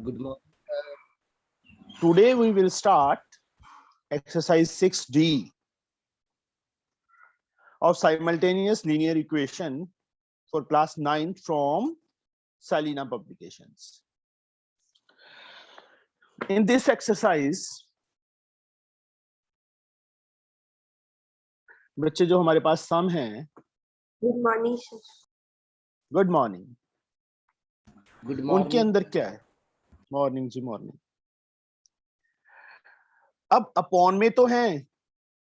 Good morning. Today we will start exercise 6D of simultaneous linear equation for class 9 from Salina Publications. In this exercise, बच्चे जो हमारे पास सम हैं, good morning sir. Good morning, Good उनके morning. अंदर क्या है? Morning जी morning. अब upon में तो है,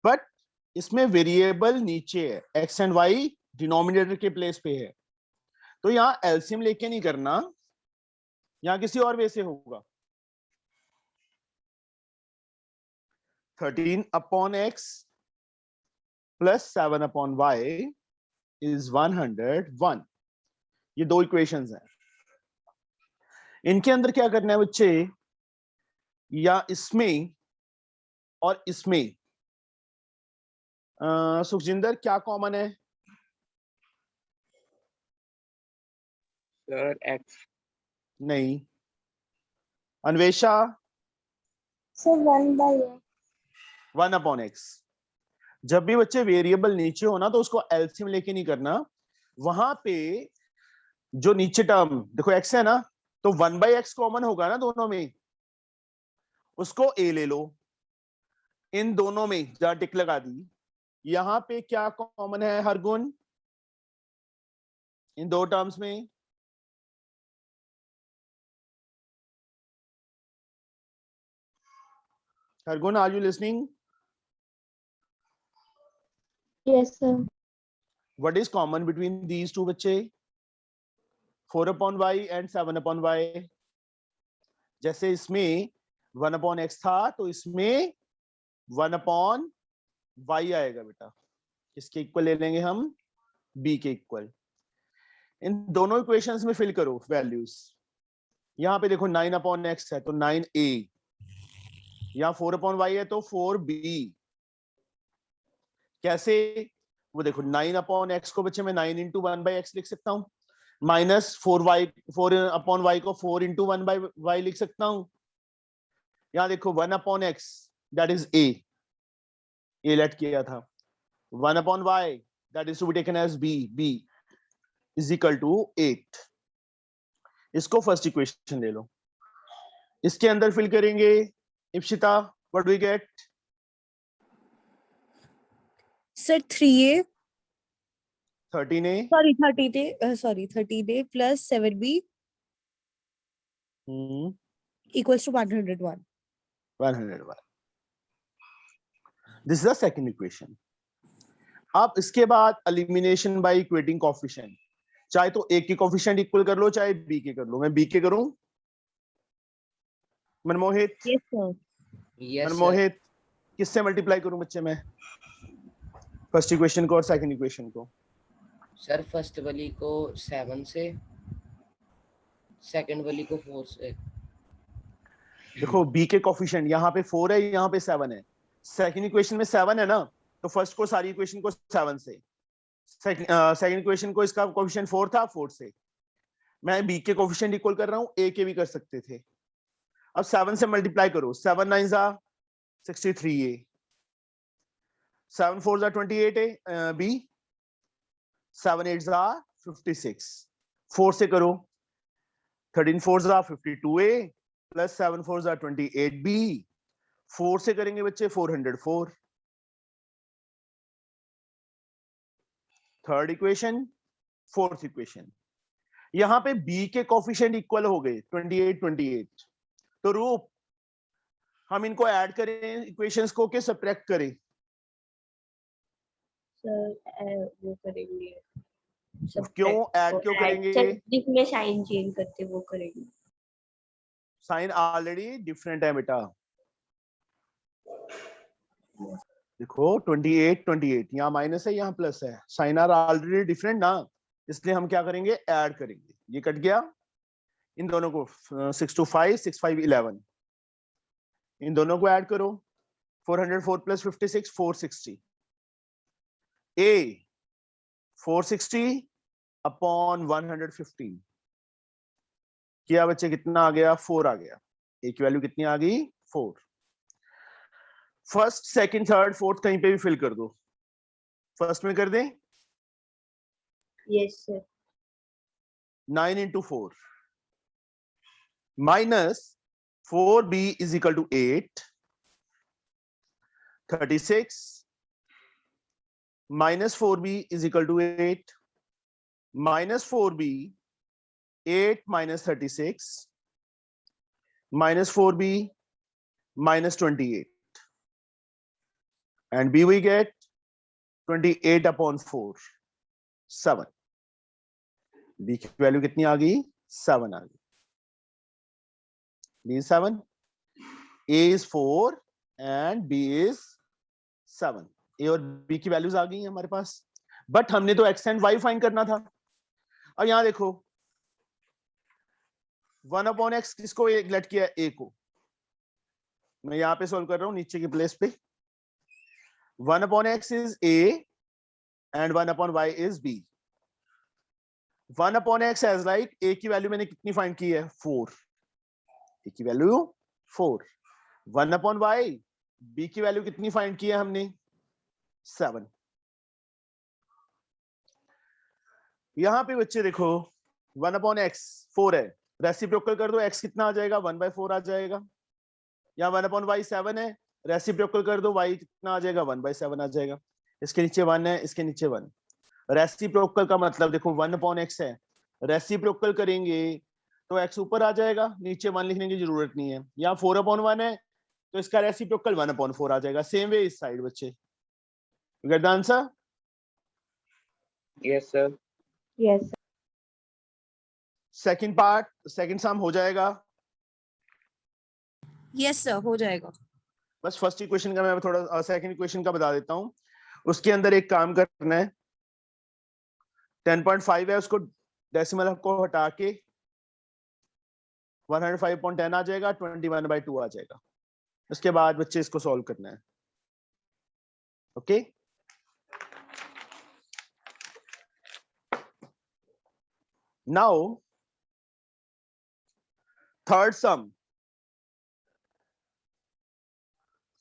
बट इसमें वेरिएबल नीचे है, एक्स एंड वाई डिनोमिनेटर के प्लेस पे है, तो यहाँ एलसीएम लेके नहीं करना, यहाँ किसी और वे से होगा। 13 upon x plus 7 upon y is 101। ये दो इक्वेशंस हैं। इनके अंदर क्या करना है बच्चे, या इसमें और इसमें सुखजिंदर क्या कॉमन है? Sir, X. नहीं। Anvesha? Sir 1/x। 1 upon x। जब भी बच्चे वेरिएबल नीचे हो ना, तो उसको एलसीएम लेके नहीं करना। वहां पे जो नीचे टर्म देखो x है ना, तो 1/x कॉमन होगा ना दोनों में, उसको a ले लो। इन दोनों में जहां टिक लगा दी, यहां पे क्या कॉमन है हर गुण इन दो टर्म्स में? हर गुण, are you listening? Yes sir. What is common between these two बच्चे? 4 upon y and 7 upon y। जैसे इसमें 1 upon x था, तो इसमें 1 upon y आएगा बेटा। किसके इक्वल ले लेंगे हम? b के इक्वल। इन दोनों इक्वेशंस में फिल करो वैल्यूज। यहाँ पे देखो 9 upon x है तो 9a, यहाँ 4 upon y है तो 4b। कैसे? वो देखो 9 upon x को बच्चे मैं 9 into 1/x लिख सकता हूँ, माइनस 4 upon y को 4 into 1/y लिख सकता हूँ। यहाँ देखो 1 upon x that is a, ये लेट किया था। 1 upon y that is to be taken as b is equal to 8। इसको फर्स्ट इक्वेशन ले लो, इसके अंदर फिल करेंगे। Ipsita, what do we get? Sir 3a 13a sorry 13a plus 7b equals to 101. 101। This is the second equation. अब इसके बाद elimination by equating coefficient, चाहे तो a के कोएफिशिएंट इक्वल कर लो, चाहे b के कर लो। मैं b के करूं? Manmohit? Yes sir. Yes, sir. Manmohit, किससे मल्टीप्लाई करूं बच्चे मैं फर्स्ट इक्वेशन को और सेकंड इक्वेशन को? Sir, first वाली को 7 से, second वाली को 4 से। देखो b के कोएफिशिएंट यहाँ पे 4 है, यहाँ पे 7 है। सेकंड इक्वेशन में 7 है ना, तो फर्स्ट को सारी इक्वेशन को 7 से, सेकंड इक्वेशन को इसका कोएफिशिएंट 4 था, 4 से। मैं b के कोएफिशिएंट इक्वल कर रहा हूँ, a के भी कर सकते थे। अब 7 से मल्टीप्लाई करो, 7 9 63a, 7 4 28a b, 7 8 56। 4 से करो, 13 4 52a प्लस 7 4 28b। 4 से करेंगे बच्चे 404। थर्ड इक्वेशन, फोर्थ इक्वेशन, यहां पे b के कोएफिशिएंट इक्वल हो गए 28 28। तो रूप हम इनको ऐड करें इक्वेशंस को कि सब्ट्रैक्ट करें? सर वो करेंगे। क्यों ऐड क्यों करेंगे? जिसमें साइन चेंज करते वो करेंगे। साइन ऑलरेडी डिफरेंट है बेटा। देखो 28 28, यहाँ माइनस है, यहाँ प्लस है, साइन आर ऑलरेडी डिफरेंट ना, इसलिए हम क्या करेंगे? ऐड करेंगे। ये कट गया, इन दोनों को 6 2 5 6 5 11, इन दोनों को ऐड करो। 404 प्लस 56 460। a 460 अपॉन 115, किया बच्चे, कितना आ गया, 4 आ गया। ए की वैल्यू कितनी आ गई, 4। फर्स्ट, सेकंड, थर्ड, फोर्थ कहीं पे भी फिल कर दो। फर्स्ट में कर दें, Yes, sir. 9 into 4 minus 4b is equal to 8. 36 minus 4b is equal to 8. Minus 4b, 8 minus 36 minus 4b minus 28. And b we get 28 upon 4, 7. b की value कितनी आ गई, 7 आ गई। b is 7, a is 4 and b is 7। a और b की values आ गई हैं हमारे पास, बट हमने तो x एंड y फाइंड करना था। और यहां देखो 1/x किसको लेट किया है, a को। मैं यहां पे सॉल्व कर रहा हूं नीचे की प्लेस पे। 1/x is a and 1/y is b। 1/x as like a की वैल्यू मैंने कितनी फाइंड की है, 4। a की वैल्यू 4। 1/y, b की वैल्यू कितनी फाइंड की है हमने, 7। यहां पे बच्चे देखो 1/x 4 है, रेसिप्रोकल कर दो, x कितना आ जाएगा, 1/4 आ जाएगा। यहाँ 1/y 7 है, रेसिप्रोकल कर दो, y कितना आ जाएगा, 1/7 आ जाएगा। इसके नीचे 1 है, इसके नीचे 1। रेसिप्रोकल का मतलब देखो 1/x है, रेसिप्रोकल करेंगे तो x ऊपर आ जाएगा, नीचे 1 लिखने की जरूरत नहीं है। यहाँ 4/1 है तो इसका रेसिप्रोकल 1/4 आ जाएगा। सेम वे इस साइड बच्चे, you get the answer? Yes, sir. Yes, sir. Second part, second सम हो जाएगा। Yes sir, हो जाएगा। बस फर्स्ट इक्वेशन का मैं थोड़ा सेकंड इक्वेशन का बता देता हूँ। उसके अंदर एक काम करना है, 10.5 है, उसको डेसिमल को हटा के 105.10 आ जाएगा, 21/2 आ जाएगा। उसके बाद बच्चे इसको सॉल्व करना है। Okay, now third some,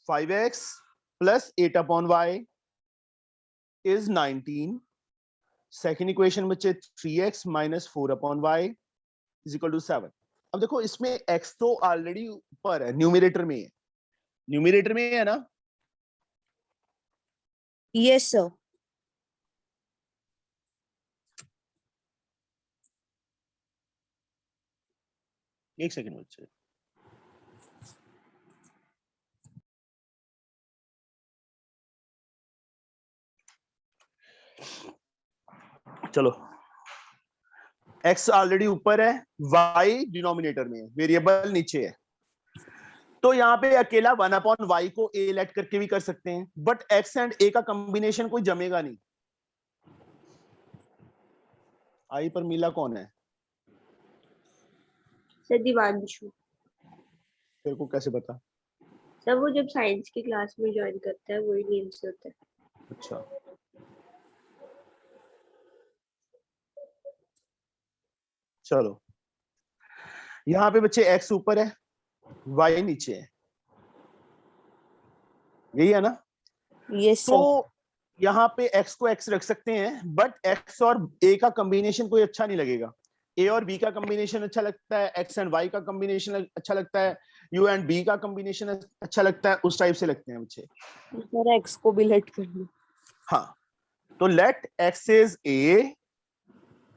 5x plus 8/y is 19। Second equation बच्चे 3x minus 4/y is equal to 7। अब देखो इसमें x तो ऑलरेडी ऊपर है, न्यूमरेटर में है, न्यूमरेटर में है ना। Yes sir. एक सेकेंड बच्चे, चलो x ऑलरेडी ऊपर है, y डिनोमिनेटर में है, वेरिएबल नीचे है। तो यहाँ पे अकेला 1/y को a लेट करके भी कर सकते हैं, बट x एंड a का कॉम्बिनेशन कोई जमेगा नहीं। आई पर मिला कौन है, सर दिवांशु। तेरे को कैसे पता? सर वो जब साइंस की क्लास में ज्वाइन करता है वही नेम से होता है। अच्छा, चलो यहाँ पे बच्चे x ऊपर है, y नीचे है, यही है ना। Yes sir. तो यहाँ पे x को x रख सकते हैं, बट x और a का कॉम्बिनेशन कोई अच्छा नहीं लगेगा। a और b का कॉम्बिनेशन अच्छा लगता है, x एंड y का कॉम्बिनेशन अच्छा लगता है, u एंड b का कॉम्बिनेशन अच्छा लगता है, उस टाइप से लगते हैं बच्चे। सर x को भी लेट कर लो। हाँ, तो let x is a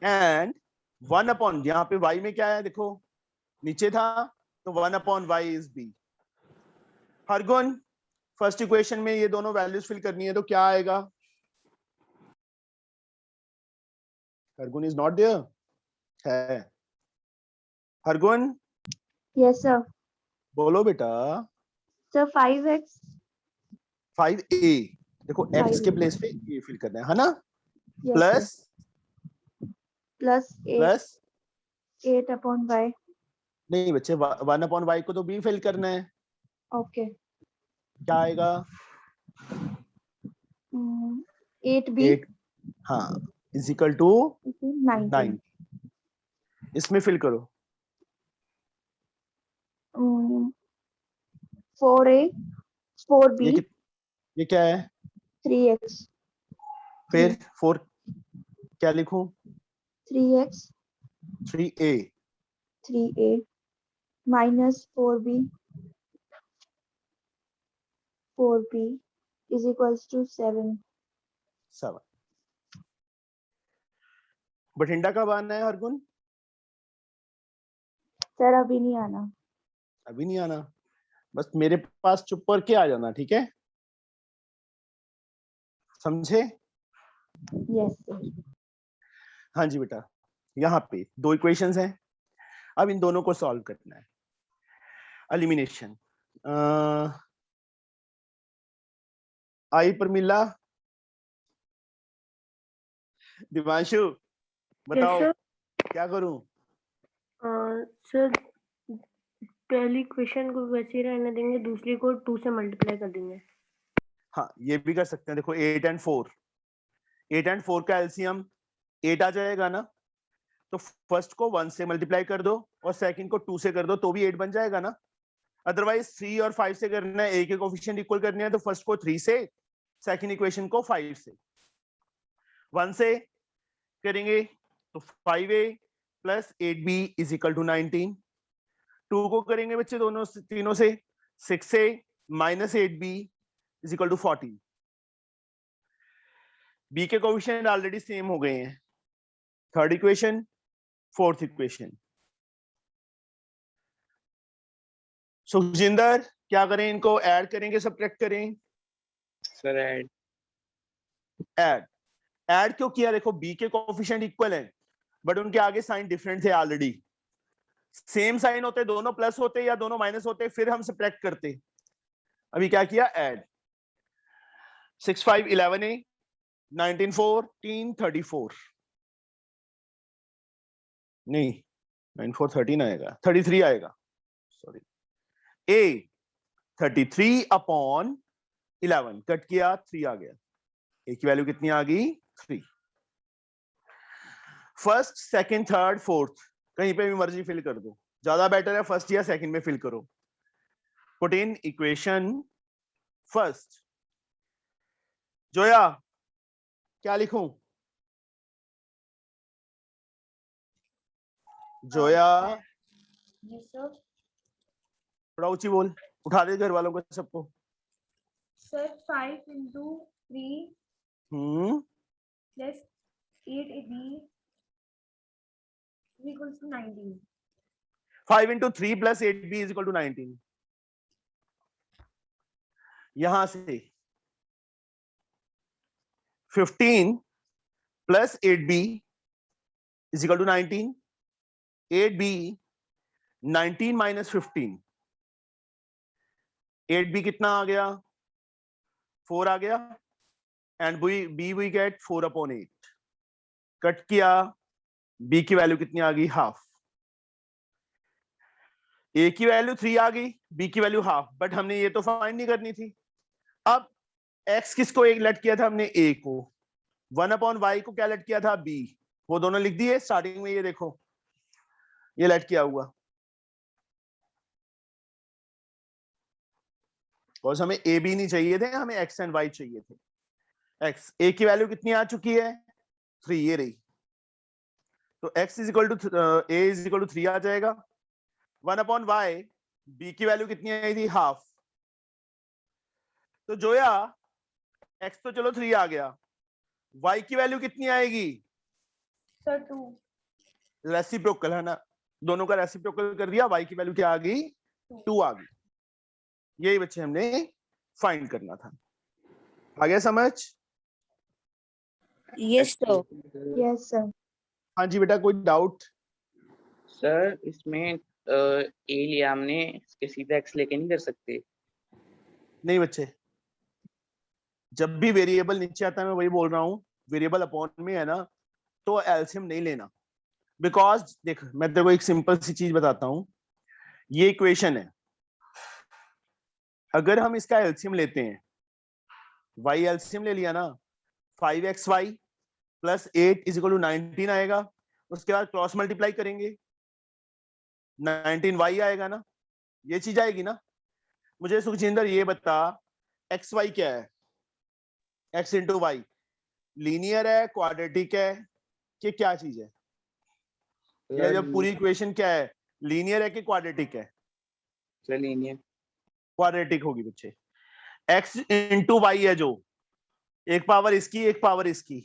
and 1/, यहाँ पे y में क्या है देखो, नीचे था, तो 1/y is b। Hargun, first equation में ये दोनों वैल्यूज फिल करनी है, तो क्या आएगा? हरगुन इज नॉट देयर, है हरगुन? Yes sir. बोलो बेटा। सर 5x 5a, देखो x 5A के प्लेस पे a फिल करना है ना, yes, plus plus plus 8/y। नहीं बच्चे, 1/y को तो b फिल करना है। ओके, क्या आएगा? 8b 8, हाँ, इज इक्वल टू 19। 9। इसमें फिल करो, 4a 4b ये क्या है? 3x फिर 4 क्या लिखूं? 3x 3a 3a minus 4b is equals to 7. 7। Bathinda कब आना है हरगुन? सर अभी नहीं आना। अभी नहीं आना, बस मेरे पास चुप करके आ जाना, ठीक है? समझे? Yes sir. हाँ जी बेटा, यहाँ पे 2 इक्वेशंस हैं, अब इन दोनों को सॉल्व करना है। एलिमिनेशन। आई प्रमिला, दिवांशु बताओ Yes, क्या करूं? सर पहली इक्वेशन को वैसे ही रहने देंगे, दूसरी को 2 से मल्टीप्लाई कर देंगे। हाँ ये भी कर सकते हैं। देखो 8 and 4, 8 and 4 का एलसीएम 8 आ जाएगा ना, तो फर्स्ट को 1 से मल्टीप्लाई कर दो और सेकंड को 2 से कर दो तो भी 8 बन जाएगा ना। अदरवाइज 3 और 5 से करना है, ए के कोफिशिएंट इक्वल करने हैं, तो फर्स्ट को 3 से, सेकंड इक्वेशन को 5 से। 1 से करेंगे तो 5a plus 8b is equal to 19। 2 को करेंगे बच्चे दोनों तीनों से, 6a minus 8b is equal to 14। b के कोफिशिएंट ऑलरेडी सेम हो गए हैं। Third equation, fourth equation. Sukhjinder क्या करें? इनको ऐड करेंगे सब्ट्रैक्ट करें? Sir add. ऐड क्यों किया? देखो b के कोफिशिएंट इक्वल हैं बट उनके आगे साइन डिफरेंट थे ऑलरेडी। सेम साइन होते, दोनों प्लस होते या दोनों माइनस होते, फिर हम सब्ट्रैक्ट करते। अभी क्या किया? ऐड। 6 5 11a 19 14 34, नहीं 9 4 13 आएगा, 33 आएगा, सॉरी। a 33 अपॉन 11 कट किया, 3 आ गया। a की वैल्यू कितनी आ गई? 3। फर्स्ट, सेकंड, थर्ड, फोर्थ कहीं पे भी मर्जी फिल कर दो, ज्यादा बेटर है फर्स्ट या सेकंड में फिल करो। Put in equation first. Zoya क्या लिखूं? Zoya yes sir. थोड़ा ऊंची बोल, उठा दे घर वालों को सबको। Sir 5 into 3 plus 8ab is equals to 19. 5 into 3 plus 8b is equal to 19। यहां से 15 plus 8b is equal to 19। 8b 19 minus 15, 8b कितना आ गया? 4 आ गया। And b we get 4 upon 8। Cut किया, b की वैल्यू कितनी आ गई? हाफ। a की वैल्यू 3 आ गई, b की वैल्यू हाफ, बट हमने ये तो फाइंड नहीं करनी थी। अब x किसको एक लेट किया था हमने? a को। 1 अपॉन y को क्या लेट किया था? b। वो दोनों लिख दिए स्टार्टिंग में, ये देखो ये लेट किया हुआ। बिकॉज हमें a b नहीं चाहिए थे, हमें x एंड y चाहिए थे। x a की वैल्यू कितनी आ चुकी है? 3, ये रही। तो x is equal to a is equal to 3 आ जाएगा। 1 अपॉन y, b की वैल्यू कितनी आई थी? हाफ। तो जोया x तो चलो 3 आ गया, y की वैल्यू कितनी आएगी? सर 2। रेसिप्रोकल है ना, दोनों का रेसिप्रोकल कर दिया, y की वैल्यू क्या आ गई? 2 आ गई। यही बच्चे हमने फाइंड करना था। आ गया समझ? Yes sir. Yes sir. हाँ जी बेटा, कोई डाउट? सर इसमें ए लिया हमने, इसके सीधा एक्स लेके नहीं कर सकते? नहीं बच्चे, जब भी वेरिएबल नीचे आता है, मैं वही बोल रहा हूँ, वेरिएबल अपॉन में है ना, तो एलसीएम नहीं लेना। बिकॉज देख, मैं तेरे को एक सिंपल सी चीज बताता हूँ। ये इक्वेशन है, अगर हम इसका एलसीएम लेते हैं, y एलसीएम ले लिया ना, 5xy plus 8 is equal to 19 आएगा। उसके बाद क्रॉस मल्टीप्लाई करेंगे, 19y आएगा ना, ये चीज आएगी ना। मुझे सुखजिंदर ये बता एक्स वाई क्या है, एक्स इंटू वाई लीनियर है, क्वाड्रेटिक है कि क्या चीज है? या जब पूरी इक्वेशन क्या है, लीनियर है कि क्वाड्रेटिक है? लीनियर। क्वाड्रेटिक होगी बच्चे। एक्स इंटू वाई है जो, एक पावर इसकी एक पावर इसकी,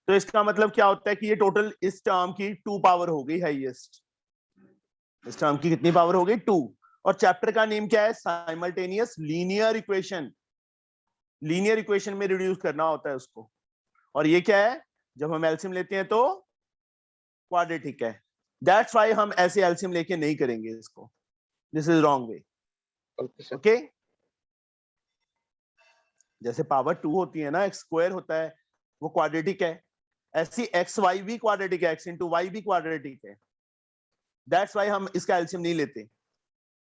तो इसका मतलब क्या होता है कि ये टोटल इस टर्म की 2 पावर हो गई हाईएस्ट। इस टर्म की कितनी पावर हो गई? 2। और चैप्टर का नेम क्या है? Simultaneous linear equation. Linear equation में रिड्यूस करना होता है उसको। और ये क्या है? जब हम एलसीएम लेते हैं तो क्वाड्रेटिक है। दैट्स व्हाई हम ऐसे एलसीएम लेके नहीं करेंगे इसको। This is wrong way. Okay, जैसे पावर 2 होती है ना, एक्स स्क्वायर होता है, वो क्वाड्रेटिक है। ऐसी एक्स वाई भी क्वाड्रेटिक है, एक्स इंटू वाई भी क्वाड्रेटिक है। दैट्स व्हाई हम इसका एलसीएम नहीं लेते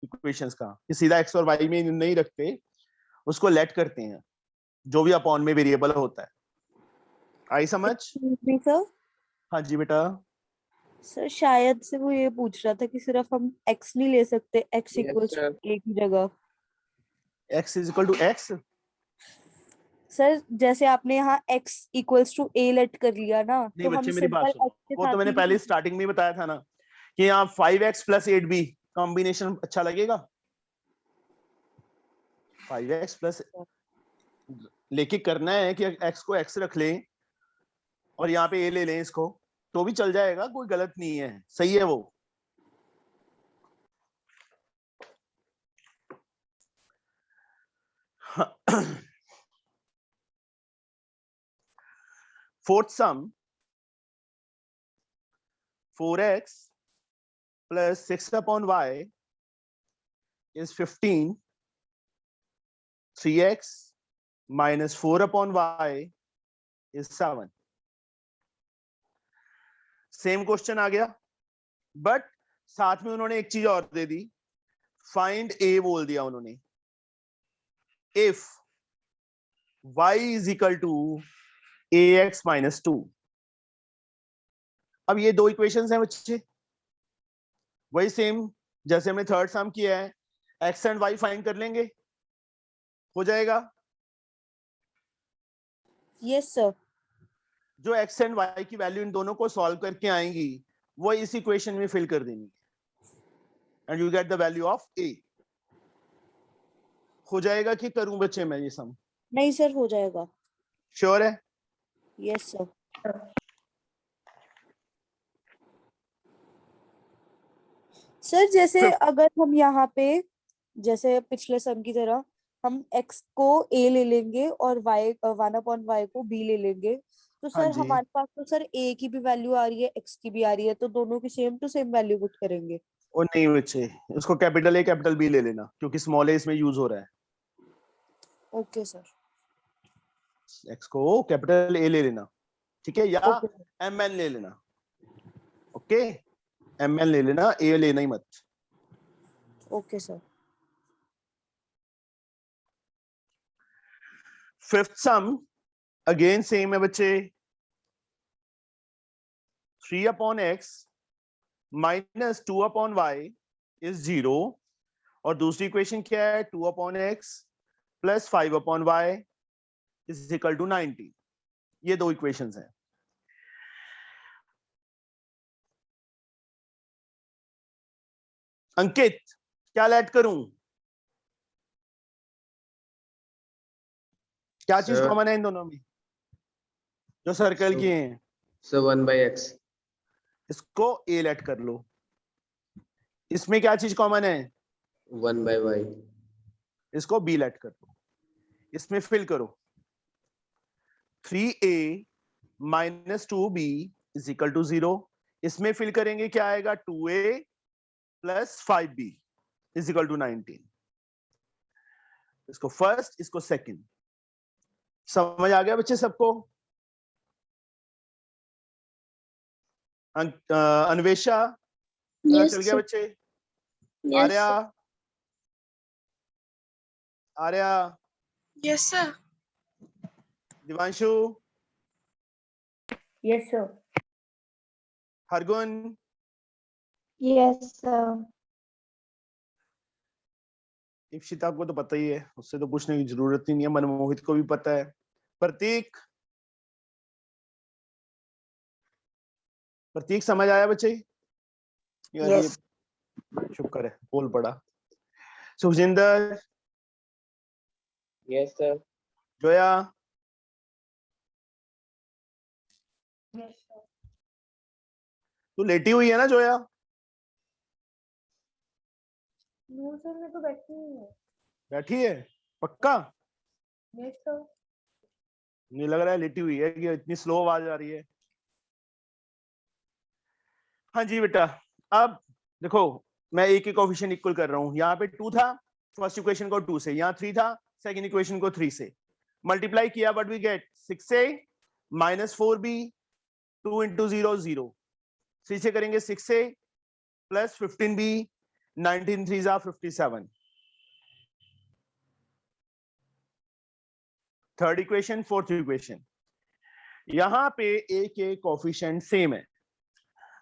इक्वेशंस का, कि सीधा एक्स और वाई में नहीं रखते, उसको लेट करते हैं जो भी अपॉन में वेरिएबल होता है। आई समझ? सर हाँ जी बेटा। सर शायद से वो ये पूछ रहा था कि सिर्फ हम x नहीं ले सकते, x Yes, equals sir. a की जगह। X is equal to x. Sir जैसे आपने यहाँ x equals to a let कर लिया ना, नहीं तो हम बच्चे मेरी बात सिंपल सुनो, x के वो तो साथ मैंने ही पहले स्टार्टिंग में ही बताया था ना कि यहाँ 5x प्लस 8b कॉम्बिनेशन अच्छा लगेगा। 5x प्लस लेके करना है कि x को x रख लें और यहाँ पे a ले लें इसको, तो भी चल जाएगा, कोई गलत नहीं है, सही है वो। Fourth some 4x plus 6 upon y is 15. 3x minus 4 upon y is 7. Same question आ गया, बट साथ में उन्होंने एक चीज और दे दी, फाइंड a बोल दिया उन्होंने। If y is equal to ax minus 2। अब ये दो इक्वेशंस हैं बच्चे, वही सेम जैसे हमने थर्ड सम किया है, x एंड y फाइंड कर लेंगे, हो जाएगा। Yes sir. जो x एंड y की वैल्यू इन दोनों को सॉल्व करके आएंगी वो इस इक्वेशन में फिल कर देनी and you get the value of a। हो जाएगा कि करूं बच्चे मैं ये सम? नहीं सर, हो जाएगा। श्योर है? Yes sir. सर जैसे अगर हम यहाँ पे जैसे पिछले सम की तरह हम x को a ले लेंगे और y 1/y को b ले लेंगे, तो हाँ सर जी, हमारे पास तो सर a की भी वैल्यू आ रही है, x की भी आ रही है, तो दोनों की same to same value put करेंगे। और नहीं बच्चे, उसको कैपिटल ए कैपिटल बी ले लेना क्योंकि स्मॉल ए इसमें यूज हो रहा है। Okay sir. x को कैपिटल ए ले लेना, ठीक है, या ओके एम एन ले लेना। ओके, एम एन ले लेना, ए लेना ही मत। Okay sir. फिफ्थ सम अगेन सेम है बच्चे, 3 upon x minus 2 upon y is 0। और दूसरी इक्वेशन क्या है? 2 upon x plus 5 upon y is equal to 90। ये दो इक्वेशंस हैं। अंकित क्या ऐड करूं? क्या चीज Sir. कॉमन है इन दोनों में जो सर्कल किए हैं? So 1/x. इसको a लेट कर लो। इसमें क्या चीज कॉमन है? 1/y. इसको b लेट कर लो। इसमें फिल करो, 3a minus 2b is equal to 0। इसमें फिल करेंगे क्या आएगा? 2a plus 5b is equal to 19। इसको फर्स्ट, इसको सेकंड। समझ आ गया बच्चे सबको? अन्वेषा पता चल गया बच्चे? Arya, Arya, Yes, sir. Divanshu, yes sir. Hargun, yes sir. Ipsita को तो पता ही है, उससे तो पूछने की जरूरत ही नहीं है, मनमोहित को भी पता है। प्रतीक, प्रतीक समझ आया बच्चे? यार ये शुक्र है बोल पड़ा। Sukhjinder, yes sir. जोया, तू लेटी हुई है ना जोया? नो सर, मैं तो बैठी हूँ। बैठी है पक्का? Yes sir. नहीं लग रहा है लेटी हुई है कि इतनी स्लो आवाज आ रही है। हाँ जी बेटा, अब देखो मैं एक एक कोफिशिएंट इक्वल कर रहा हूँ। यहाँ पे 2 था, फर्स्ट इक्वेशन को 2 से, यहाँ 3 था, सेकंड इक्वेशन को 3 से मल्टीप्लाई किया, but we get 6a minus 4b, 2 into 0 0, 3 से करेंगे 6a प्लस 15b, 19 3 जा 57। थर्ड इक्वेशन, फोर्थ इक्वेशन, यहाँ पे a के कोफिशिएंट सेम है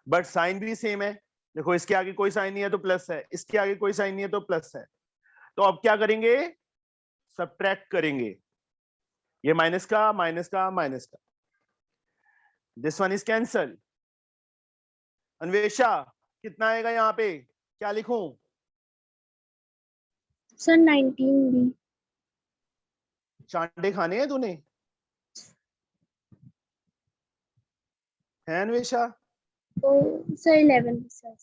बट साइन भी सेम है। देखो इसके आगे कोई साइन नहीं है तो प्लस है, इसके आगे कोई साइन नहीं है तो प्लस है। तो अब क्या करेंगे, सब्ट्रैक्ट करेंगे, ये माइनस का माइनस का माइनस का, this one is cancel. Anvesha कितना आएगा यहाँ पे, क्या लिखूं? सर 19 भी। चांटे खाने हैं तूने, है अन्वेषा? तो सर 11 सर।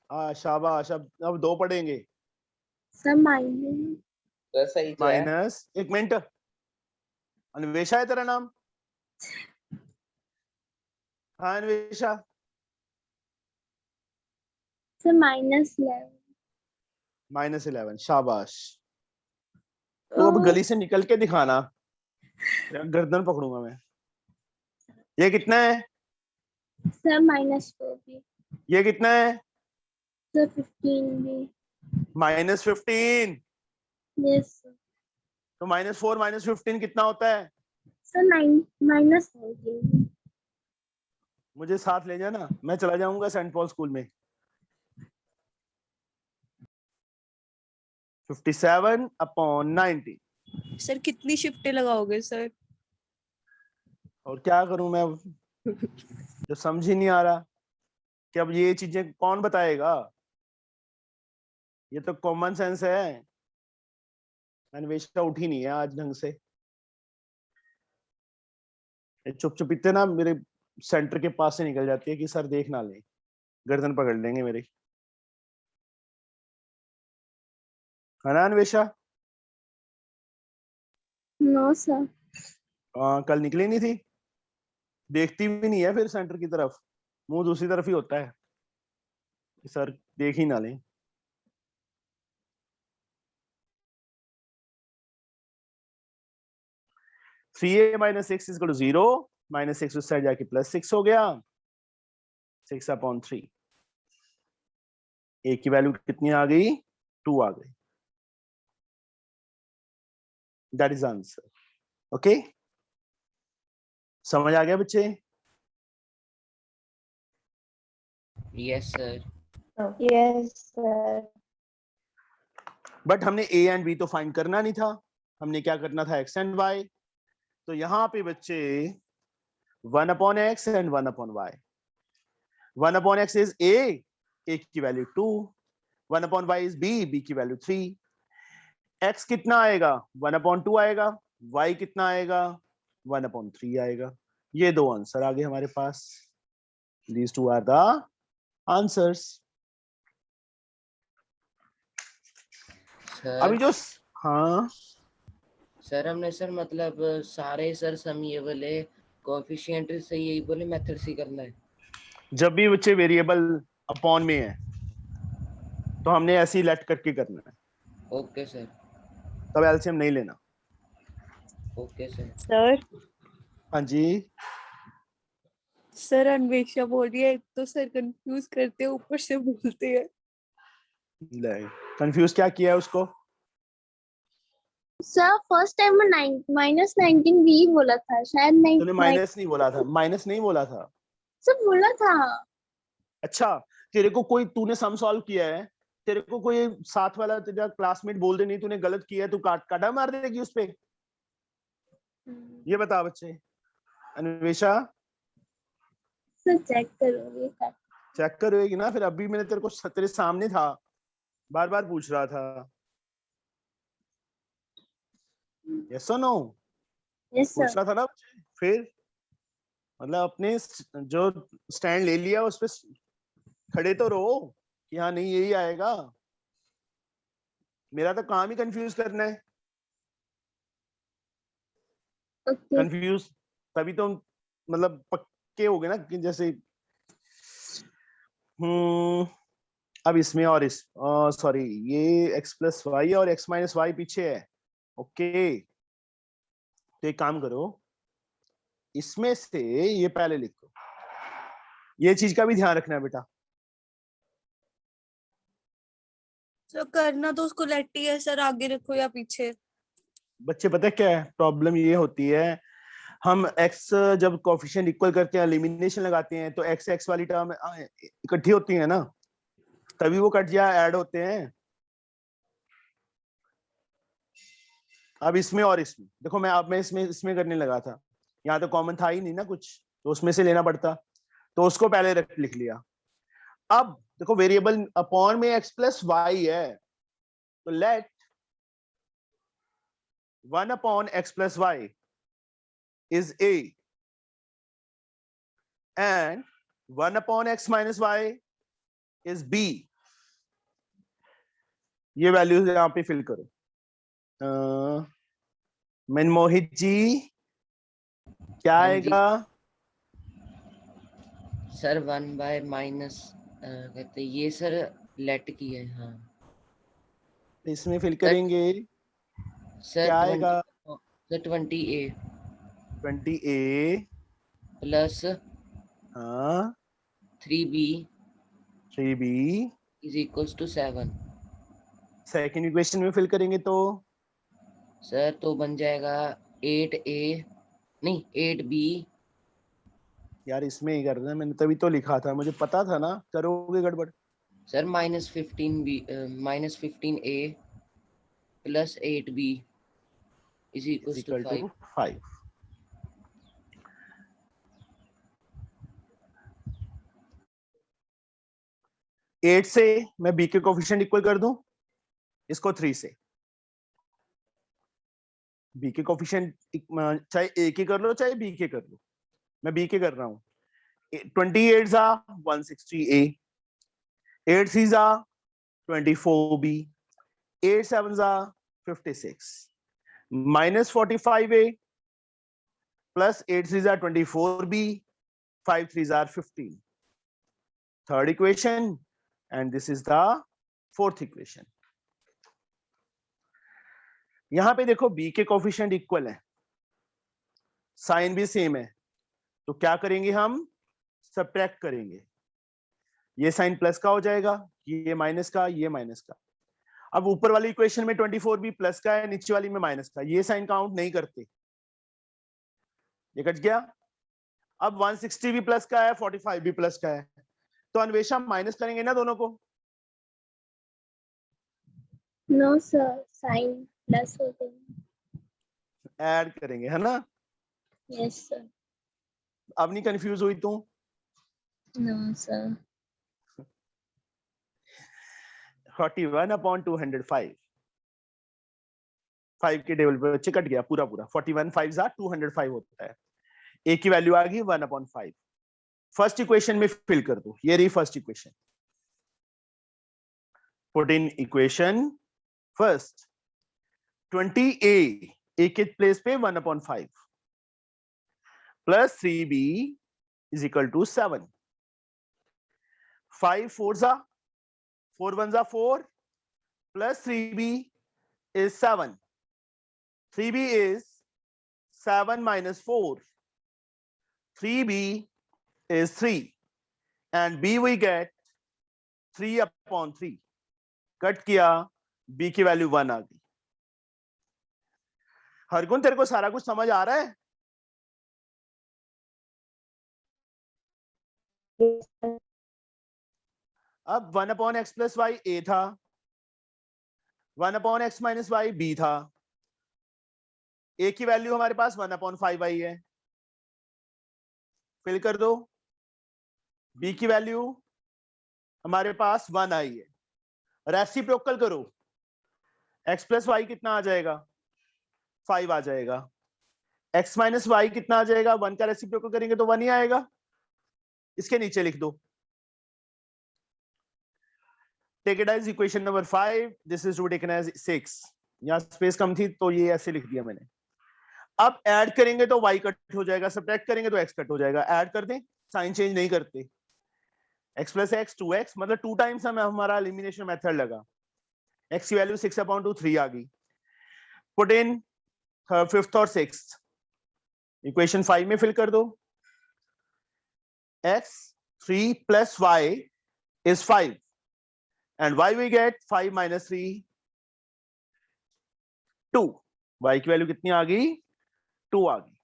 हाँ शाबाश, अब 2 पढ़ेंगे। Sir minus. सर सही तो है। माइनस, एक मिनट, अन्वेषा है तेरा नाम? हाँ अन्वेषा, सर -11। -11, शाबाश। तो अब गली से निकल के दिखाना, गर्दन पकड़ूंगा मैं। ये कितना है? सर -4 भी। ये कितना है? सर 15 भी। -15। Yes sir. तो -4 -15 कितना होता है? सर -14। मुझे साथ ले जाना, मैं चला जाऊंगा सेंट पॉल स्कूल में। 57/90। सर कितनी शिफ्टें लगाओगे सर? और क्या करूं मैं, जो समझ ही नहीं आ रहा कि अब ये चीजें कौन बताएगा, ये तो कॉमन सेंस है। अन्वेषा उठी नहीं है आज ढंग से, चुप चुप इतने ना मेरे सेंटर के पास से निकल जाती है कि सर देख ना ले, गर्दन पकड़ लेंगे मेरी, है ना अन्वेषा? No sir. कल निकली नहीं थी, देखती भी नहीं है फिर सेंटर की तरफ, मुंह दूसरी तरफ ही होता है, सर देख ही ना ले। (3a - 6 = 0, -6 उस साइड जाके +6 हो गया, 6/3। a की वैल्यू कितनी आ गई? 2 आ गई। That is answer. ओके, समझ आ गया बच्चे? Yes sir. Yes sir. But हमने a एंड b तो फाइंड करना नहीं था, हमने क्या करना था, x एंड y। तो यहाँ पे बच्चे 1/x and 1/y। 1/x is a की वैल्यू 2, 1/y इज b की वैल्यू 3। x कितना आएगा? 1/2 आएगा, y कितना आएगा? 1/3 आएगा। ये 2 आंसर आ गए हमारे पास। These 2 are the answers। अभी जो हाँ सर हमने सर मतलब सारे सर सम ये वाले कोएफिशिएंट से यही बोले मेथड से करना है। जब भी बच्चे वेरिएबल अपॉन में है तो हमने ऐसे ही लेट करके करना है, ओके सर। तब एलसीएम नहीं लेना। Okay sir. सर हाँ जी, सर अन्वेषा बोल रही है, एक तो सर कंफ्यूज करते हैं, ऊपर से बोलते हैं। कंफ्यूज क्या किया है उसको? सर फर्स्ट टाइम में -19 भी बोला था शायद। नहीं तूने माइनस नहीं बोला था, माइनस नहीं बोला था। सर बोला था। अच्छा, तेरे को कोई, तूने सम सॉल्व किया है, तेरे को कोई साथ वाला तेरा क्लासमेट बोल दे नहीं तूने गलत किया है, तू काटा मार देगी उस पे? ये बता बच्चे। अन्वेषा सर चेक करोगे? चेक करोगी ना? फिर अभी मैंने तेरे को तेरे सामने था, बार बार पूछ रहा था। यस और नो? यस पूछ सर। रहा था ना बच्चे। फिर मतलब अपने जो स्टैंड ले लिया उस पे खड़े तो रहो कि हाँ नहीं यही आएगा। मेरा तो काम ही कंफ्यूज करना है। ओके। कंफ्यूज तभी तो मतलब पक्के हो गए ना कि जैसे अब इसमें और इस सॉरी ये x प्लस वाई और x माइनस वाई पीछे है। ओके तो एक काम करो, इसमें से ये पहले लिखो। ये चीज का भी ध्यान रखना है बेटा। सर करना तो उसको लेट ही है सर, आगे रखो या पीछे। बच्चे पता है क्या है प्रॉब्लम? ये होती है हम x जब कोफिशिएंट इक्वल करते हैं, एलिमिनेशन लगाते हैं, तो x वाली टर्म इकट्ठी होती है ना, तभी वो कट या ऐड होते हैं। अब इसमें और इसमें देखो, मैं इसमें करने लगा था, यहाँ तो कॉमन था ही नहीं ना कुछ, तो उसमें से लेना पड़ता, तो उसको पहले लिख लिया। अब देखो वेरिएबल अपॉन में x प्लस वाई है, तो let 1 upon x plus y is a and 1 upon x minus y is b। ये वैल्यूज यहाँ पे फिल करो। मनमोहित जी क्या हाँ जी। आएगा? सर 1 बाय माइनस कहते ये सर लेट की है। हाँ इसमें फिल करेंगे सर क्या आएगा? सर 20a 20a प्लस हाँ 3b 3b is equals to 7। Second equation में फिल करेंगे तो सर तो बन जाएगा 8a नहीं 8b। यार इसमें ही करना है, मैंने तभी तो लिखा था, मुझे पता था ना करोगे गड़बड़। Sir -15a plus 8b is equals to 5। 5। Eight से मैं b के कोफिशिएंट इक्वल कर दूं इसको 3 से। b के कोफिशिएंट चाहे a के कर लो चाहे b के कर लो, मैं b के कर रहा हूं। 28 जा 160a, 8 3 जा 24b, 8 7 जा 56, -45a प्लस 8 3 जा 24b, 5 3 जा 15। Third equation and this is the fourth equation. यहां पे देखो b के कोफिशिएंट इक्वल है, साइन भी सेम है, तो क्या करेंगे हम? सब्ट्रैक्ट करेंगे। ये साइन प्लस का हो जाएगा, ये माइनस का, ये माइनस का। अब ऊपर वाली इक्वेशन में 24 भी प्लस का है, नीचे वाली में माइनस का, ये साइन काउंट नहीं करते, ये कट गया। अब 160 भी प्लस का है, 45 भी प्लस का है, तो अन्वेषा माइनस करेंगे ना दोनों को? नो सर, साइन प्लस हो गई। ऐड करेंगे है ना? Yes sir. अब नहीं कंफ्यूज हुई तू? No sir. 41 अपॉन 205, 5 के टेबल पे बच्चे कट गया पूरा पूरा। 41 5 जा 205 होता है। a की वैल्यू आ गई 1 अपॉन 5। फर्स्ट इक्वेशन में फिल कर दो, ये रही first equation. Put in equation first 20a, a के प्लेस पे 1 upon 5 plus 3b is equal to 7। 5 4 जा 4 1 जा 4 plus 3b is 7. 3b is 7 minus 4. 3b is 3 and b we get 3 upon 3. Cut किया, b की वैल्यू 1 आ गई। हरगुन तेरे को सारा कुछ समझ आ रहा है? अब 1 upon x plus y a था, 1 upon x minus y b था, ए की वैल्यू हमारे पास 1 अपॉन 5 आई है, फिल कर दो। बी की वैल्यू हमारे पास 1 आई है, रेसिप्रोकल करो, एक्स प्लस वाई कितना आ जाएगा 5 आ जाएगा, एक्स माइनस वाई कितना आ जाएगा 1 का रेसिप्रोकल करेंगे तो 1 ही आएगा। इसके नीचे लिख दो, take it as equation number 5, this is to be taken as 6। यहां स्पेस कम थी तो ये ऐसे लिख दिया मैंने। अब ऐड करेंगे तो y कट हो जाएगा, सब्ट्रैक्ट करेंगे तो x कट हो जाएगा, ऐड कर दें, साइन चेंज नहीं करते, x प्लस एक्स 2x, मतलब 2 टाइम्स हमारा एलिमिनेशन मेथड लगा, x की वैल्यू 6 अपॉन 2 3 आ गई, पुट इन फिफ्थ और सिक्स्थ, इक्वेशन 5 में फिल कर दो, x 3 plus y is 5 and y we get 5 minus 3 2, y की वैल्यू कितनी आ गई 2 आ गई,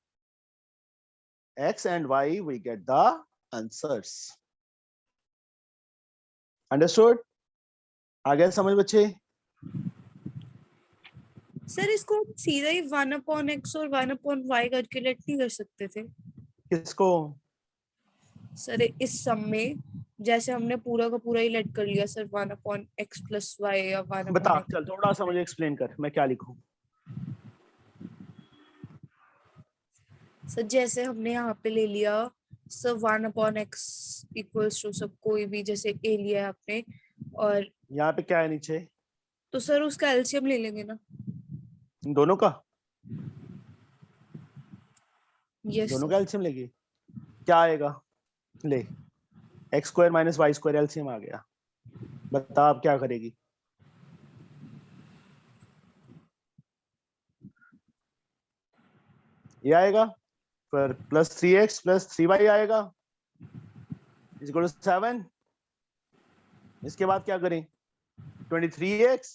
x and y we get the answers। Understood? आ गया समझ बच्चे? सर इसको सीधा ही 1 अपॉन एक्स और 1 अपॉन वाई कैलकुलेट नहीं कर सकते थे किसको? सर इस सम में? जैसे हमने पूरा का पूरा ही लेट कर लिया sir 1 upon x plus y या 1 बता, अपॉन चल थोड़ा सा मुझे एक्सप्लेन कर, मैं क्या लिखूं? सर जैसे हमने यहाँ पे ले लिया sir 1 upon x equals to सब कोई भी, जैसे ए लिया है आपने, और यहाँ पे क्या है नीचे? तो सर उसका एलसीएम ले लेंगे ना? इन दोनों का? यस दोनों सर। का एलसीएम लेगी, क्या आएगा? ले, x square minus y square LCM आ गया, बता अब क्या करेगी? ये आएगा, फिर प्लस 3x प्लस 3y आएगा इज इक्वल टू 7। इसके बाद क्या करें? 23x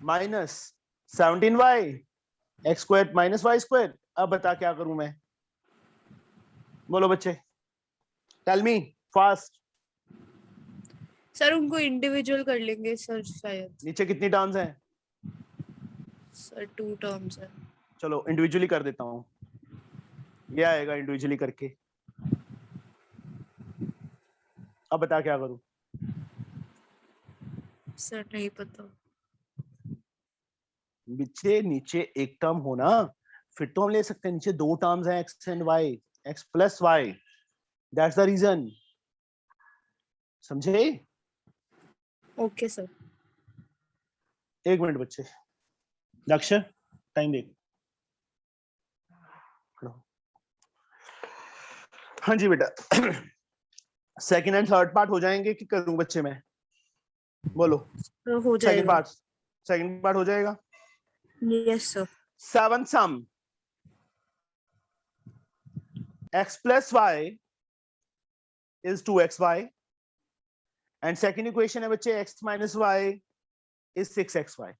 minus 17y x square minus y square. अब बता क्या करूं मैं? बोलो बच्चे, टेल मी फास्ट। सर उनको इंडिविजुअल कर लेंगे सर शायद। नीचे कितनी टर्म्स हैं? सर 2 टर्म्स है। चलो इंडिविजुअली कर देता हूं, ये आएगा इंडिविजुअली करके। अब बता क्या करूं? सर नहीं पता। नीचे नीचे एक टर्म होना, फिर तो हम ले सकते हैं, नीचे 2 टर्म्स हैं x and y, x plus y, that's the reason. समझे? Okay sir. एक मिनट बच्चे, लक्ष्य टाइम देख। हाँ जी बेटा, सेकंड एंड थर्ड पार्ट हो जाएंगे कि करूं बच्चे मैं? बोलो। तो हो सेकंड जाएगा। पार्ट हो जाएगा। Yes sir. 7th sum x plus y is 2xy and second equation है बच्चे x minus y is 6xy।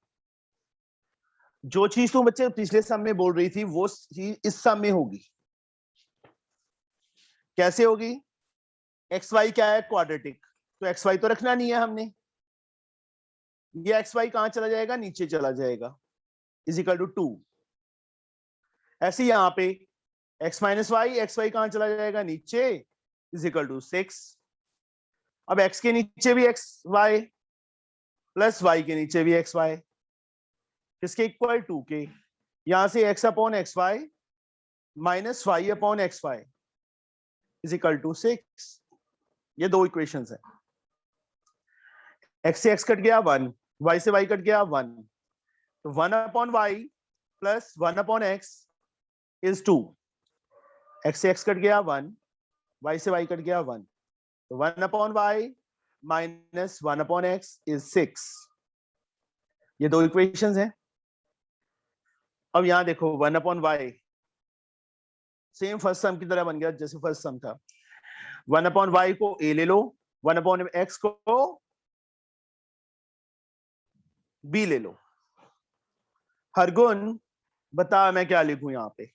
जो चीज तुम बच्चे पिछले सम में बोल रही थी वो चीज इस सम में होगी। कैसे होगी? xy क्या है? क्वाड्रेटिक, तो xy तो रखना नहीं है हमने, ये xy कहां चला जाएगा? नीचे चला जाएगा, इज इक्वल टू 2। ऐसे यहां पे x minus y, x y कहां चला जाएगा? नीचे, इज इक्वल टू 6। अब x के नीचे भी एक्स वाई प्लस वाई के नीचे भी एक्स वाई, किसके इक्वल? 2 के। यहां से x upon x y minus y upon x y is equal to 6। ये 2 इक्वेशंस है। x से x कट गया 1, y से y कट गया 1, तो 1 upon y plus 1 upon x is 2। x से x कट गया 1, y से y कट गया 1, तो 1 upon y minus 1 upon x is 6। ये 2 इक्वेशंस हैं। अब यहां देखो 1 अपॉन y सेम फर्स्ट सम की तरह बन गया जैसे फर्स्ट सम था। 1 अपॉन y को a ले लो, 1 अपॉन x को b ले लो। हर गुण बता मैं क्या लिखूं यहां पे?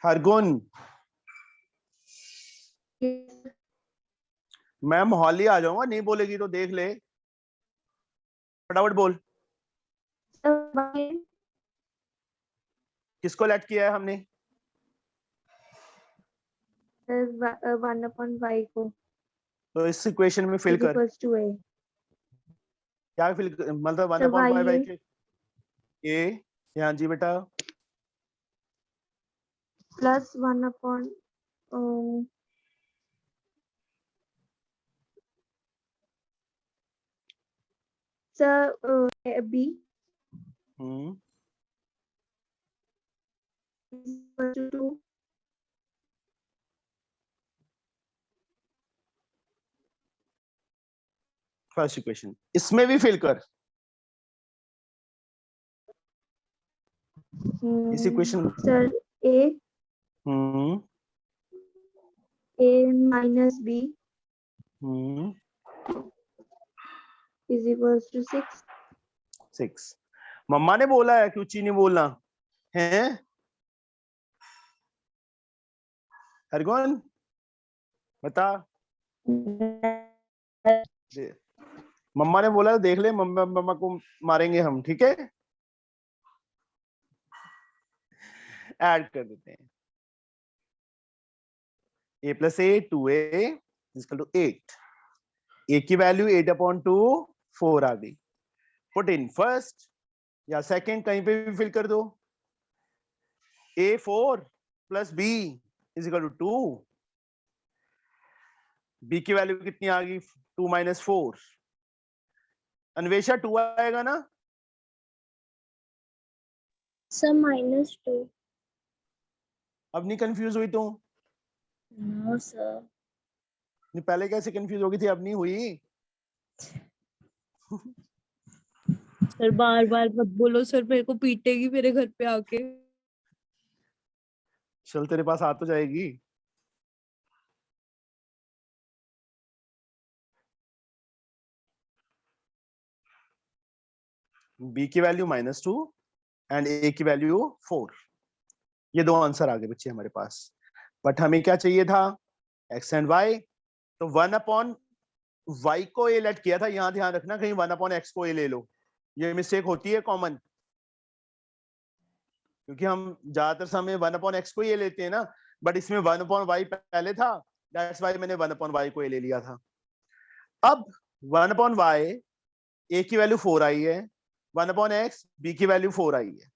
हर गुण मैं मोहाली आ जाऊंगा, नहीं बोलेगी तो देख ले, फटाफट बोल। किसको लेट किया है हमने? 1/y को तो इस इक्वेशन में फिल is कर, equals to a. क्या फिल मतलब 1 तो अपॉन y वाई है के ए। हाँ जी बेटा, plus 1 upon sir b hmm, is equals to 2. First equation इसमें भी फिल कर, इस equation. Sir a hmm minus b hmm is equals to 6. 6। मम्मा ने बोला है, क्यों ची नहीं बोलना है? हरगोन बता, मम्मा ने बोला देख ले, मम्मा मम्मा को मारेंगे हम, ठीक है? ऐड कर देते हैं, a plus a 2a equal to 8। a की वैल्यू 8/2 4 आ गई। पुट इन फर्स्ट या सेकंड, कहीं पे भी फिल कर दो। a 4 plus b is equal to 2। b की वैल्यू कितनी आ गई? 2 माइनस 4। अन्वेषा 2 आएगा ना? Sir, -2. अब नहीं कंफ्यूज हुई तू? No, sir. नहीं, पहले कैसे कंफ्यूज हो गई थी, अब नहीं हुई? सर बार बार मत बोलो सर, मेरे को पीटेगी मेरे घर पे आके। चल तेरे पास आ तो जाएगी। b की वैल्यू -2 एंड a की वैल्यू 4। ये दो आंसर आ गए बच्चे हमारे पास। बट हमें क्या चाहिए था? x and y। तो 1/y को a लेट किया था, यहां ध्यान रखना कहीं 1/x को a ले लो, ये मिस्टेक होती है कॉमन, क्योंकि हम ज्यादातर समय 1/x को ये लेते हैं ना, बट इसमें 1/y पहले था, दैट्स व्हाई मैंने 1/y को ये ले लिया था। अब 1/y a की वैल्यू 4 आई है, 1/x b की वैल्यू 4 आई है।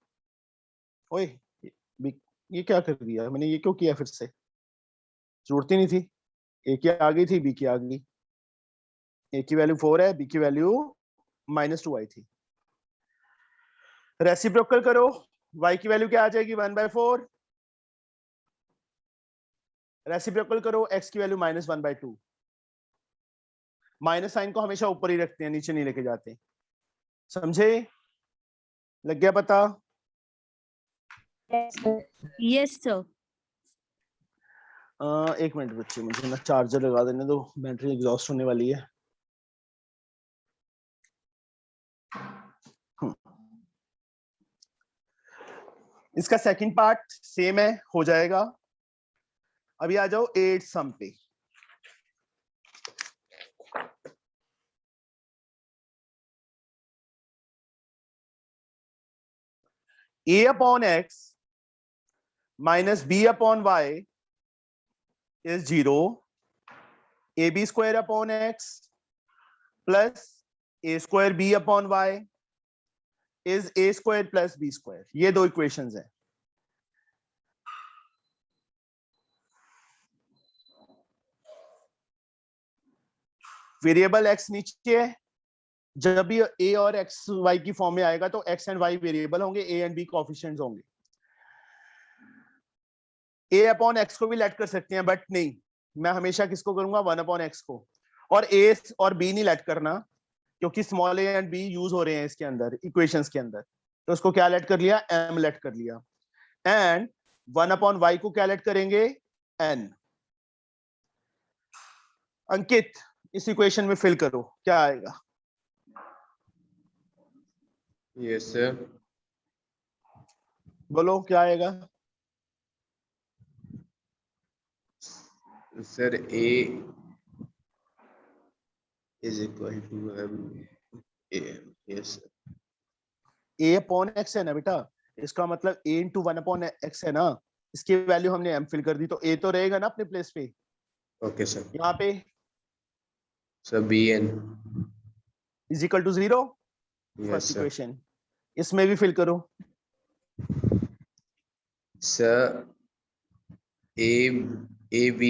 ओए ये क्या कर दिया मैंने, ये क्यों किया? फिर से जरूरत ही नहीं थी, a की आ गई थी, b की आ गई। a की वैल्यू 4 है, b की वैल्यू -2 आई थी। रेसिप्रोकल करो, y की वैल्यू क्या आ जाएगी? 1/4। रेसिप्रोकल करो, x की वैल्यू -1/2। माइनस साइन को हमेशा ऊपर ही रखते हैं, नीचे नहीं लेके जाते, समझे? लग गया पता? Yes sir. एक मिनट बच्चे, मुझे ना चार्जर लगा देने दो, बैटरी एग्जॉस्ट होने वाली है। इसका सेकंड पार्ट सेम है, हो जाएगा। अभी आ जाओ 8 सम पे। a/x minus b/y is 0. ab² plus a² b/y is a² plus b²। ये दो इक्वेशंस हैं। वेरिएबल x नीचे है, जब भी a और x y की फॉर्म में आएगा तो x एंड y वेरिएबल होंगे, a एंड b कोएफिशिएंट्स होंगे। a/x को भी लेट कर सकते हैं, बट नहीं, मैं हमेशा किसको करूंगा? 1/x को। और a और b नहीं लेट करना, क्योंकि small a and b use हो रहे हैं इसके अंदर, इक्वेशंस के अंदर, तो उसको क्या लेट कर लिया? m लेट कर लिया। एंड 1/y को क्या लेट करेंगे? n। अंकित इस इक्वेशन में फिल करो, क्या आएगा? Yes, sir. बोलो क्या आएगा? Sir A is equal to A. Yes sir. a upon x है ना बेटा, इसका मतलब a इंटू 1 अपॉन x है ना, इसकी वैल्यू हमने m फिल कर दी तो a तो रहेगा ना अपने प्लेस पे। Okay sir. यहाँ पे sir Bn. Is equal to 0 Yes first sir. Equation, इसमें भी फिल करो। Sir AB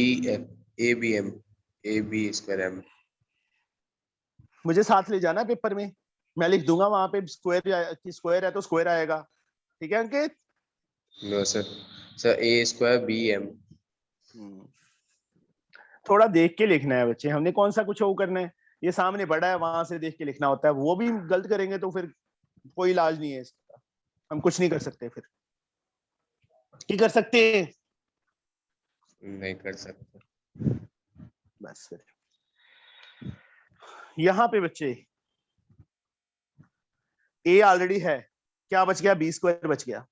square M. मुझे साथ ले जाना पेपर में, मैं लिख दूंगा वहां पे स्क्वायर है तो स्क्वायर आएगा, ठीक है अंकित? No sir. Sir A square BM. थोड़ा देख के लिखना है बच्चे, हमने कौन सा कुछ वो करना है, ये सामने बड़ा है वहां से देख के लिखना होता है, वो भी गलत करेंगे तो फिर कोई इलाज नहीं है इसका, हम कुछ नहीं कर सकते। फिर क्या कर सकते हैं? नहीं कर सकते। बस फिर यहाँ पे बच्चे a ऑलरेडी है, क्या बच गया? b स्क्वायर बच गया,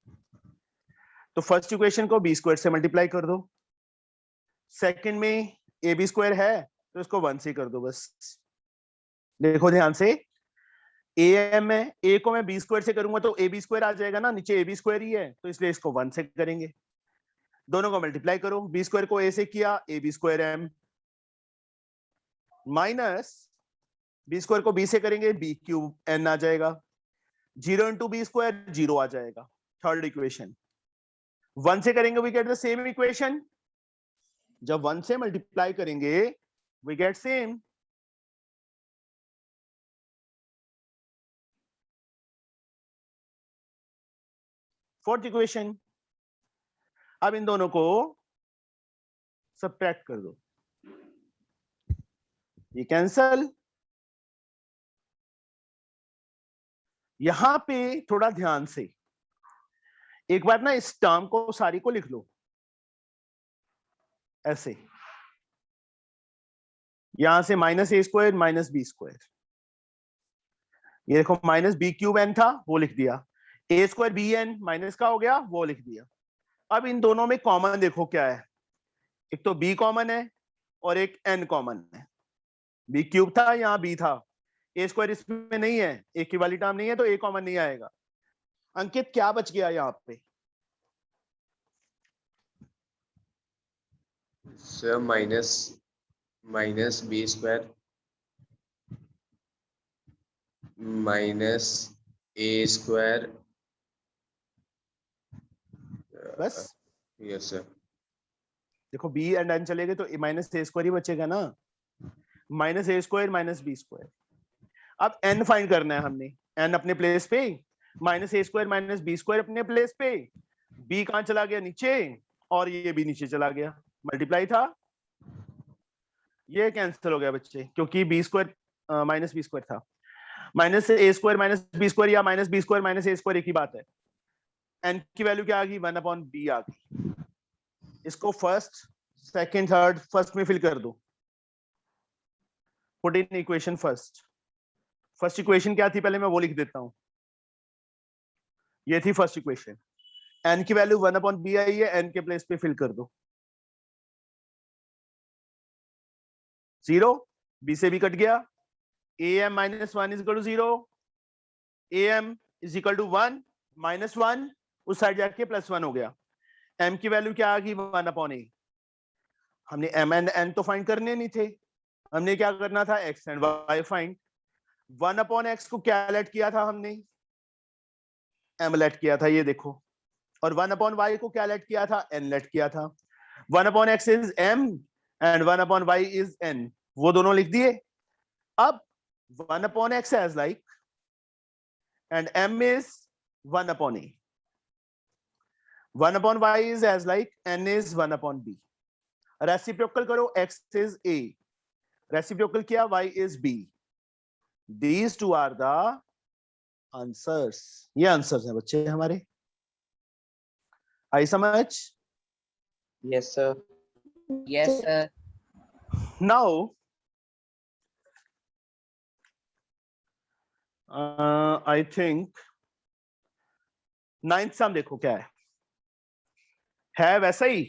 तो फर्स्ट इक्वेशन को b स्क्वायर से मल्टीप्लाई कर दो, सेकंड में ab स्क्वायर है तो इसको 1 से कर दो बस। देखो ध्यान से, am है, a को मैं b स्क्वायर से करूंगा तो ab स्क्वायर आ जाएगा ना, नीचे ab स्क्वायर ही है तो इसलिए इसको 1 से करेंगे, दोनों को मल्टीप्लाई करो, b स्क्वायर को a से किया ab square m, minus b square को b से करेंगे b क्यूब n आ जाएगा, 0 इंटू बी स्क्वायर 0 आ जाएगा। थर्ड इक्वेशन 1 से करेंगे we get the same equation, जब 1 से मल्टीप्लाई करेंगे we get same. Fourth equation, अब इन दोनों को सबट्रैक्ट कर दो, ये कैंसल। यहां पे थोड़ा ध्यान से एक बार ना इस टर्म को सारी को लिख लो ऐसे, यहां से minus a square minus b square, ये देखो माइनस बी क्यूब एन था वो लिख दिया, ए स्क्वायर बी एन माइनस का हो गया वो लिख दिया। अब इन दोनों में कॉमन देखो क्या है, एक तो बी कॉमन है और एक एन कॉमन है, बी क्यूब था यहाँ बी था, ए स्क्वायर इसमें नहीं है, एक की वाली टर्म नहीं है तो ए कॉमन नहीं आएगा। अंकित क्या बच गया यहाँ पे? Sir minus b square minus a square, बस यस सर। देखो बी एंड एन चले गए तो माइनस ए स्क्वायर ही बचेगा ना, minus a square minus b square. अब एन फाइंड करना है हमने, एन अपने प्लेस पे, minus a square minus b square अपने प्लेस पे, बी कहां चला गया? नीचे, और ये भी नीचे चला गया, मल्टीप्लाई था, ये कैंसिल हो गया बच्चे क्योंकि b square minus b square था, minus a square minus b square या minus b square minus a square एक ही बात है। एन की वैल्यू क्या आ गई? 1 अपॉन बी आ गई, इसको फर्स्ट सेकंड थर्ड फर्स्ट में फिल कर दो, put in equation first. First equation क्या थी पहले मैं वो लिख देता हूं, ये थी फर्स्ट इक्वेशन, एन की वैल्यू 1 अपॉन बी आई है, एन के प्लेस पे फिल कर दो, 0 बी से बी कट गया, a m minus 1 is equal to 0, a m is equal to 1 minus 1 उस साइड जाके प्लस 1 हो गया, एम की वैल्यू क्या आ गई? 1 अपॉन ए। हमने एम एंड एन तो फाइंड करने नहीं थे, हमने क्या करना था? X and y find. 1 upon x को क्या लेट किया था हमने? एम लेट किया था, ये देखो, और 1 अपॉन वाई को क्या लेट किया था? एन लेट किया था। 1 upon x is m and 1 upon y is n, वो दोनों लिख दिए। अब 1 upon x as like and m is 1 upon a, 1 upon y is as like n is 1 upon b, reciprocal करो, x is a, रेसिप्रोकल किया y is b, these two are the answers, ये answers हैं बच्चे हमारे, आई समझ? Yes, sir. Yes sir. Now I think ninth sum देखो क्या है वैसा ही,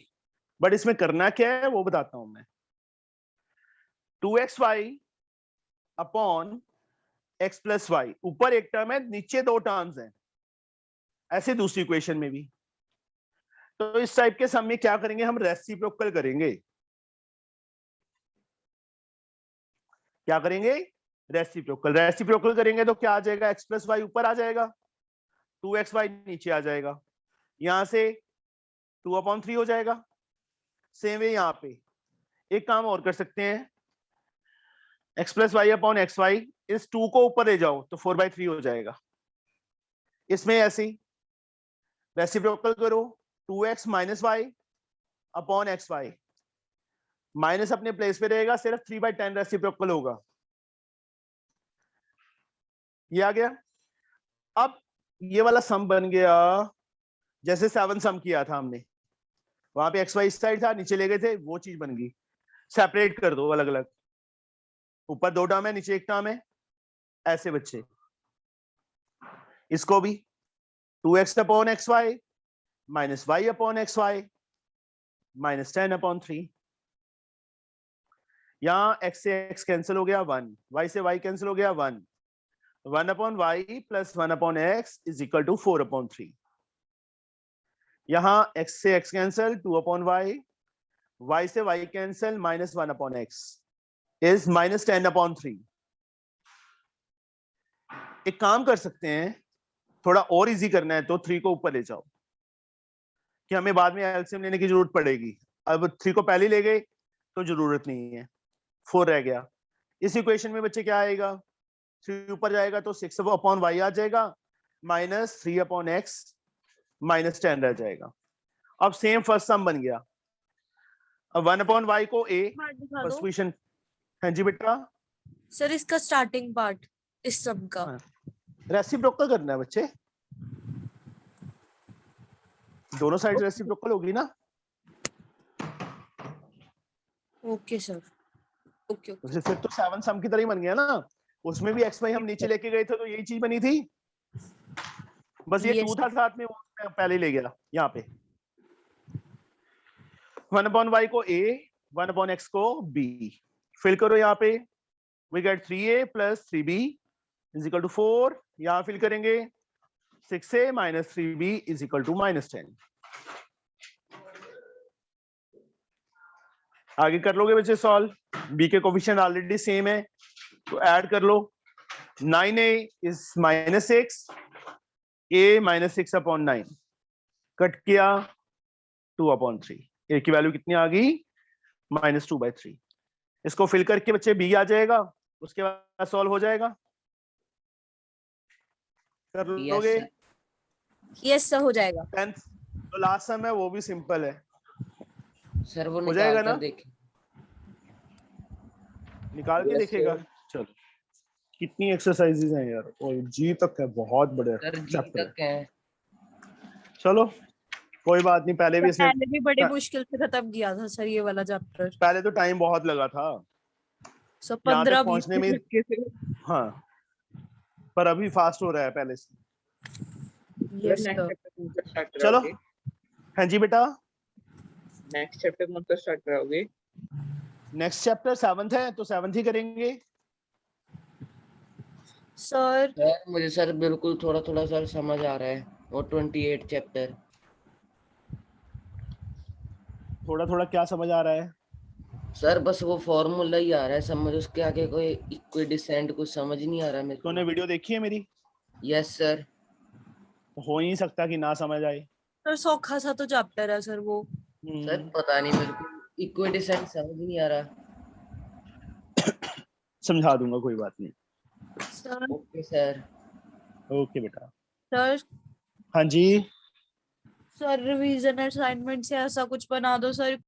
बट इसमें करना क्या है वो बताता हूं मैं। 2xy upon x plus Y, ऊपर एक टर्म है नीचे दो टर्म्स हैं, ऐसे दूसरी इक्वेशन में भी। तो इस टाइप के सम में क्या करेंगे, हम रेसिप्रोकल करेंगे। क्या करेंगे, रेसिप्रोकल। रेसिप्रोकल करेंगे तो क्या आ जाएगा, x प्लस वाई ऊपर आ जाएगा, 2xy नीचे आ जाएगा, यहां से 2/3 हो जाएगा। सेम वे यहां पे एक काम और कर सकते हैं, x plus y upon x y, इस 2 को ऊपर ले जाओ तो 4/3 हो जाएगा। इसमें ऐसे ही रेसिप्रोकल करो, 2x minus y upon x y, minus अपने प्लेस पे रहेगा, सिर्फ 3/10 रेसिप्रोकल होगा। ये आ गया। अब ये वाला सम बन गया जैसे 7 सम किया था हमने, वहां पे एक्स वाई इस साइड था, नीचे ले गए थे, वो चीज बन गई। सेपरेट कर दो अलग अलग, ऊपर 2 टर्म है नीचे 1 टर्म है, ऐसे बच्चे। इसको भी 2x upon x y minus y upon x y minus 10/3। यहां x से x कैंसिल हो गया 1, y से y कैंसिल हो गया 1, 1/y plus 1/x is equal to 4/3। यहां x से x कैंसिल 2/y, y से y cancel minus 1/x is minus 10/3। एक काम कर सकते हैं, थोड़ा और इजी करना है तो 3 को ऊपर ले जाओ, कि हमें बाद में एलसीएम लेने की जरूरत पड़ेगी। अब 3 को पहले ले गए तो जरूरत नहीं है, 4 रह गया। इस इक्वेशन में बच्चे क्या आएगा, 3 ऊपर जाएगा तो 6/y आ जाएगा, माइनस 3/x माइनस 10 रह जाएगा। अब सेम फर्स्ट सम बन गया। अब 1/y को a फर्स्ट इक्वेशन। हाँ जी बेटा, सर इसका स्टार्टिंग पार्ट इस सब का। रेसिप्रोकल करना है बच्चे, दोनों साइड रेसिप्रोकल होगी ना। Okay sir, okay okay. फिर तो 7 सम की तरह ही बन गया ना, उसमें भी एक्स वाई हम नीचे लेके गए थे तो यही चीज बनी थी, बस ये 2 था साथ में, वो पहले ले गया। यहाँ पे 1/y को a, 1/x को b, फिल करो यहाँ पे, we get 3a plus 3b is equal to 4। यहाँ फिल करेंगे 6a minus 3b is equal to minus 10। आगे कर लोगे बच्चे सॉल्व, b के कोफिशिएंट ऑलरेडी सेम है तो ऐड कर लो। 9a is minus 6, a minus 6/9 cut किया 2/3, a की वैल्यू कितनी आ गई, माइनस 2/3। इसको फिल करके बच्चे b आ जाएगा, उसके बाद सॉल्व हो जाएगा। कर लोगे? यस सर, हो जाएगा। 10th तो लास्ट सम है, वो भी सिंपल है, सर वो हो जाएगा निकाल ना? कर देखें। निकाल के Yes, देखेगा। sir. चलो, कितनी एक्सरसाइजेज हैं यार, और जी तक है, बहुत बड़े सर जी चैप्टर तक है। चलो कोई बात नहीं, पहले भी इसमें पहले भी बड़ी मुश्किल से खत्म किया था सर ये वाला चैप्टर। पहले तो टाइम बहुत लगा था सर यहाँ तक 15-20 पहुंचने में। मिनट के थे। हाँ, पर अभी फास्ट हो रहा है पहले से। Yes next sir. चैप्टर कौन सा स्टार्ट चलो, कराओगे? हाँ जी बेटा, नेक्स्ट चैप्टर कौन सा स्टार्ट कराओगे? नेक्स्ट चैप्टर 7th है तो 7th ही करेंगे। सर सर मुझे सर बिल्कुल थोड़ा थोड़ा सर समझ आ रहा है वो 28 चैप्टर। थोड़ा थोड़ा क्या समझ आ रहा है? सर बस वो फॉर्मूला ही आ रहा है समझ, उसके आगे कोई इक्विडिसेंट कुछ समझ नहीं आ रहा मेरे को। तूने वीडियो देखी है मेरी? Yes sir. हो ही नहीं सकता कि ना समझ आए। सर सौखा सा तो चैप्टर है सर वो। सर पता नहीं मेरे को इक्विडिसेंट समझ नहीं आ रहा। समझा दूंगा, कोई बात नहीं। Sir okay sir. ओके बेटा। सर हाँ जी, सर रिवीजन असाइनमेंट से ऐसा कुछ बना दो सर